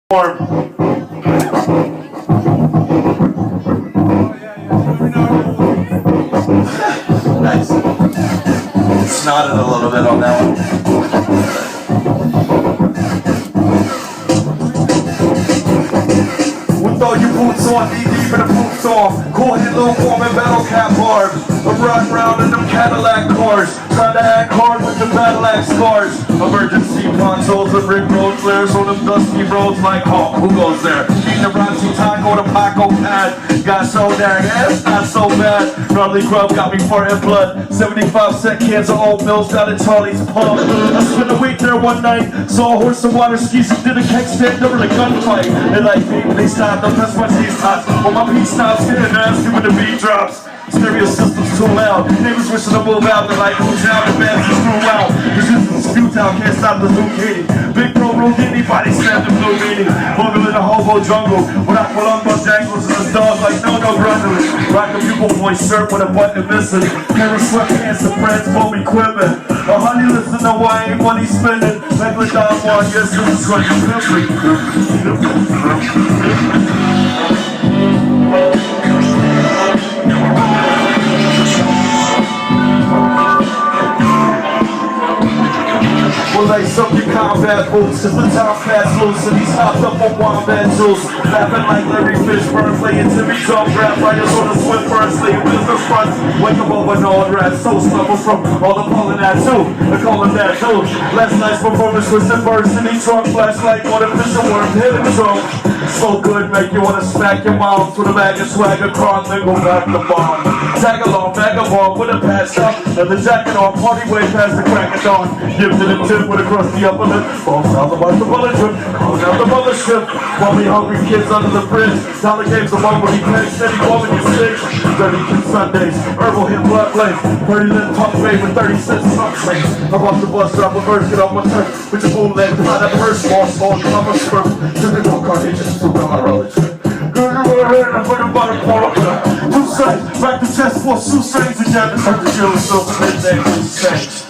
Nice. Snotted a little bit on that one. We'll throw your boots on, knee deep in the boots off. Cool hit lukewarm and battle cap barbs. I'm riding around in them Cadillac cars, trying to act hard with the battle axe scars. Emergency consoles and Rick road flares on them dusty roads like Hawk. Who goes there? Eating a raunchy taco, the Paco pad. Got so dang, it's not so bad. Gnarly grub got me farting blood. 75-cent cans of oatmeal down at Charlie's Pub. I spent a week there one night, saw a horse and water skis and did a keg stand over the gunfight. They like me, they stopped, don't touch my cheese tots. Well, my piece stops here and asking when the beat drops. Stereo system's too loud. Neighbors wishing to move out. They're like, who's down? The band's screw out. This is the spew town. Can't stop the zucchini. Big bro ruled anybody. Slam the blue meaning. Buggle in the hobo jungle. When I pull up on dangles and the dog like no grumbling. Rock a pupil point shirt with a button missing. Pair of sweatpants and friends foam equipment. A honey listen to why ain't money spending. Like the dog one. Yes, this is what you Well, lace up your combat boots, cause the top fast loose and he's hopped up on wombat juice. Laughing like Larry Fishburne, playing Timmy Jump rap riders on the swim first, laying business fronts. Wake up over Nord rats, so stumble from all the pulling that too. They're calling that too. Last night's performance was in burst in the trunk, flashlight on a fish and worm, hit the trunk. So good, make you wanna smack your mom with a bag of swagger, cron, then go back the bomb. Tag along, bag of bomb with a patch up, and the jacket on, party way past the crack of dawn. Give to the tip with a crusty upper lip, falls out the bunch of bullet drip, calls out the mothership. While we hungry kids under the fridge, dollar games of one where he plays steady woman you six. Dirty Kid Sundays, herbal hit blood blaze, pretty little pump babe with 30 cents something. I'm off the bus, drop a verse, get off my turf, with your bootleg, find a purse, small, I'm a spurt, took the go car, just to go on a roller trip. Girl, you were here and put about a quarter. Two sides, back to chest for two strings together. Hurt the chill, so the midday,